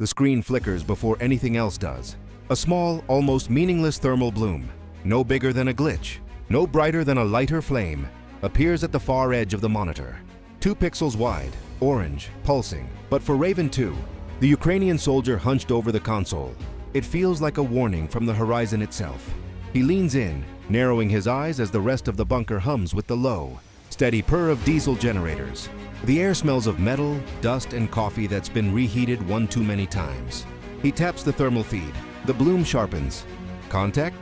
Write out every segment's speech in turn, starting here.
The screen flickers before anything else does. A small, almost meaningless thermal bloom, no bigger than a glitch, no brighter than a lighter flame, appears at the far edge of the monitor. 2 pixels wide, orange, pulsing. But for Raven 2, the Ukrainian soldier hunched over the console. It feels like a warning from the horizon itself. He leans in, narrowing his eyes as the rest of the bunker hums with the low, steady purr of diesel generators. The air smells of metal, dust, and coffee that's been reheated one too many times. He taps the thermal feed. The bloom sharpens. Contact?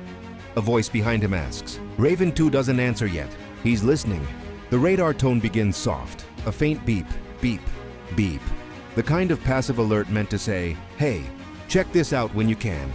A voice behind him asks. Raven 2 doesn't answer yet. He's listening. The radar tone begins soft. A faint beep, beep, beep. The kind of passive alert meant to say, hey, check this out when you can.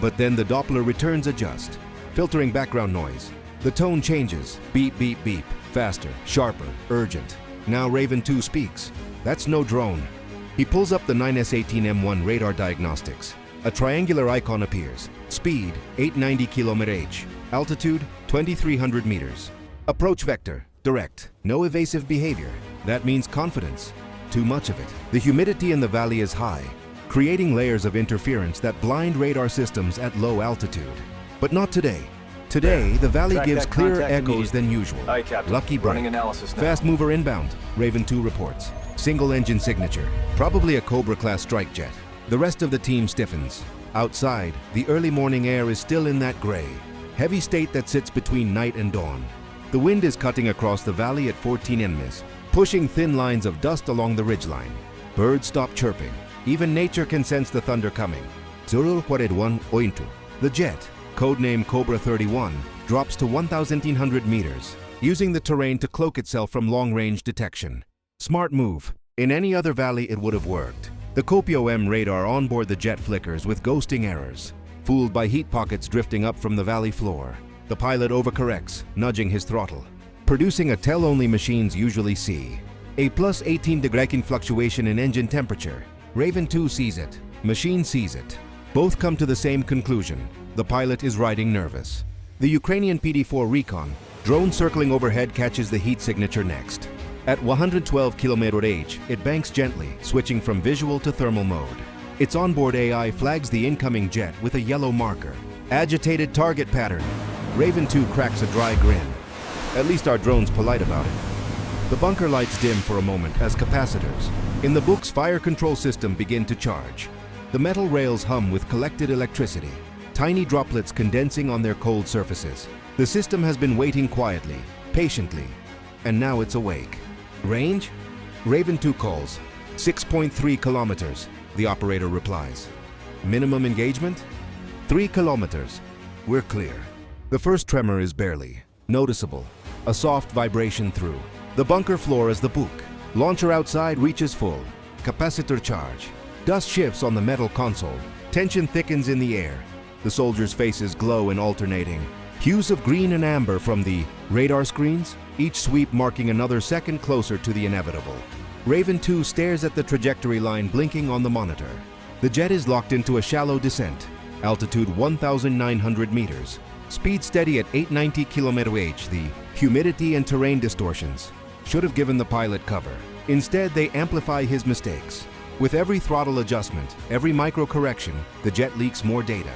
But then the Doppler returns adjust, filtering background noise. The tone changes. Beep, beep, beep. Faster, sharper, urgent. Now Raven 2 speaks. That's no drone. He pulls up the 9S18M1 radar diagnostics. A triangular icon appears. Speed, 890 km/h. Altitude, 2,300 meters. Approach vector, direct. No evasive behavior. That means confidence. Too much of it. The humidity in the valley is high, creating layers of interference that blind radar systems at low altitude. But not today. Today, the valley gives clearer echoes than usual. Aye, Captain. Lucky break. Running analysis now. Fast mover inbound. Raven 2 reports. Single engine signature. Probably a Cobra-class strike jet. The rest of the team stiffens. Outside, the early morning air is still in that gray, heavy state that sits between night and dawn. The wind is cutting across the valley at 14 nms, pushing thin lines of dust along the ridgeline. Birds stop chirping. Even nature can sense the thunder coming. 041 The jet, codename Cobra 31, drops to 1,100 meters, using the terrain to cloak itself from long-range detection. Smart move. In any other valley it would have worked. The Copio-M radar onboard the jet flickers with ghosting errors. Fooled by heat pockets drifting up from the valley floor, the pilot overcorrects, nudging his throttle, producing a tell-only machines usually see. A plus 18 degree fluctuation in engine temperature. Raven 2 sees it. Machine sees it. Both come to the same conclusion. The pilot is riding nervous. The Ukrainian PD-4 Recon, drone circling overhead, catches the heat signature next. At 112 km/h, it banks gently, switching from visual to thermal mode. Its onboard AI flags the incoming jet with a yellow marker. Agitated target pattern. Raven 2 cracks a dry grin. At least our drone's polite about it. The bunker lights dim for a moment as capacitors in the book's fire control system begin to charge. The metal rails hum with collected electricity, tiny droplets condensing on their cold surfaces. The system has been waiting quietly, patiently, and now it's awake. Range? Raven 2 calls. 6.3 kilometers, the operator replies. Minimum engagement? 3 kilometers. We're clear. The first tremor is barely noticeable, a soft vibration through the bunker floor as the book. Launcher outside reaches full. Capacitor charge. Dust shifts on the metal console. Tension thickens in the air. The soldiers' faces glow in alternating hues of green and amber from the radar screens, each sweep marking another second closer to the inevitable. Raven 2 stares at the trajectory line blinking on the monitor. The jet is locked into a shallow descent. Altitude 1,900 meters. Speed steady at 890 km/h. The humidity and terrain distortions should have given the pilot cover. Instead, they amplify his mistakes. With every throttle adjustment, every micro correction, the jet leaks more data.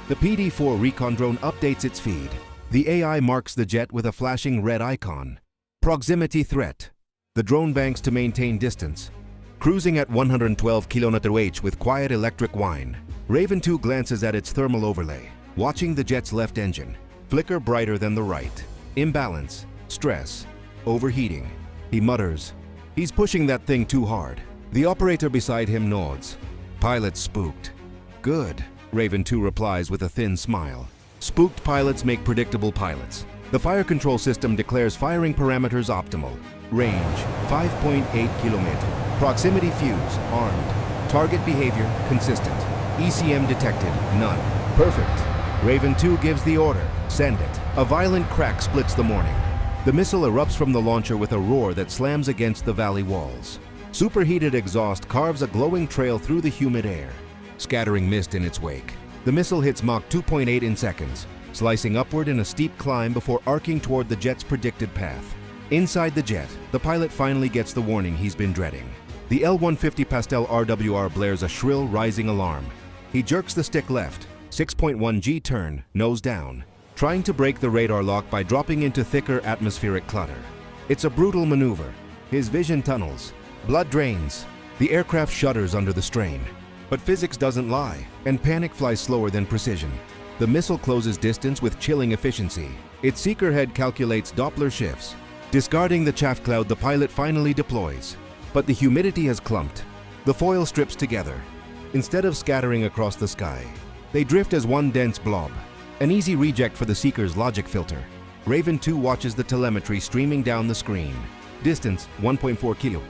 The PD-4 Recon drone updates its feed. The AI marks the jet with a flashing red icon. Proximity threat. The drone banks to maintain distance. Cruising at 112 km/h with quiet electric whine. Raven 2 glances at its thermal overlay, watching the jet's left engine flicker brighter than the right. Imbalance, stress, overheating. He mutters, he's pushing that thing too hard. The operator beside him nods. Pilot's spooked. Good, Raven 2 replies with a thin smile. Spooked pilots make predictable pilots. The fire control system declares firing parameters optimal. Range, 5.8 km. Proximity fuse, armed. Target behavior, consistent. ECM detected, none. Perfect. Raven 2 gives the order. Send it. A violent crack splits the morning. The missile erupts from the launcher with a roar that slams against the valley walls. Superheated exhaust carves a glowing trail through the humid air, scattering mist in its wake. The missile hits Mach 2.8 in seconds, slicing upward in a steep climb before arcing toward the jet's predicted path. Inside the jet, the pilot finally gets the warning he's been dreading. The L-150 Pastel RWR blares a shrill, rising alarm. He jerks the stick left, 6.1 G turn, nose down, trying to break the radar lock by dropping into thicker atmospheric clutter. It's a brutal maneuver. His vision tunnels. Blood drains. The aircraft shudders under the strain. But physics doesn't lie, and panic flies slower than precision. The missile closes distance with chilling efficiency. Its seeker head calculates Doppler shifts. Discarding the chaff cloud, the pilot finally deploys. But the humidity has clumped. The foil strips together. Instead of scattering across the sky, they drift as one dense blob. An easy reject for the seeker's logic filter. Raven 2 watches the telemetry streaming down the screen. Distance 1.4 kilo.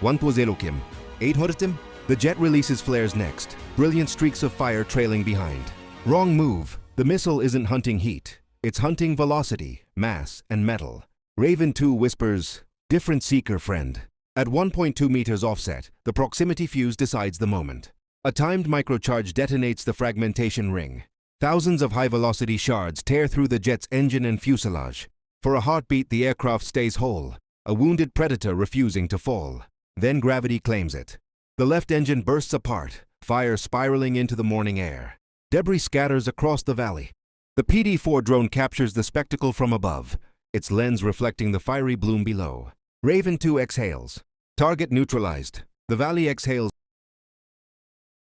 1.0 kim. 800 tim. The jet releases flares next. Brilliant streaks of fire trailing behind. Wrong move. The missile isn't hunting heat. It's hunting velocity, mass, and metal. Raven 2 whispers, "Different seeker, friend." At 1.2 meters offset, the proximity fuse decides the moment. A timed microcharge detonates the fragmentation ring. Thousands of high-velocity shards tear through the jet's engine and fuselage. For a heartbeat, the aircraft stays whole, a wounded predator refusing to fall. Then gravity claims it. The left engine bursts apart, fire spiraling into the morning air. Debris scatters across the valley. The PD-4 drone captures the spectacle from above, its lens reflecting the fiery bloom below. Raven 2 exhales. Target neutralized. The valley exhales.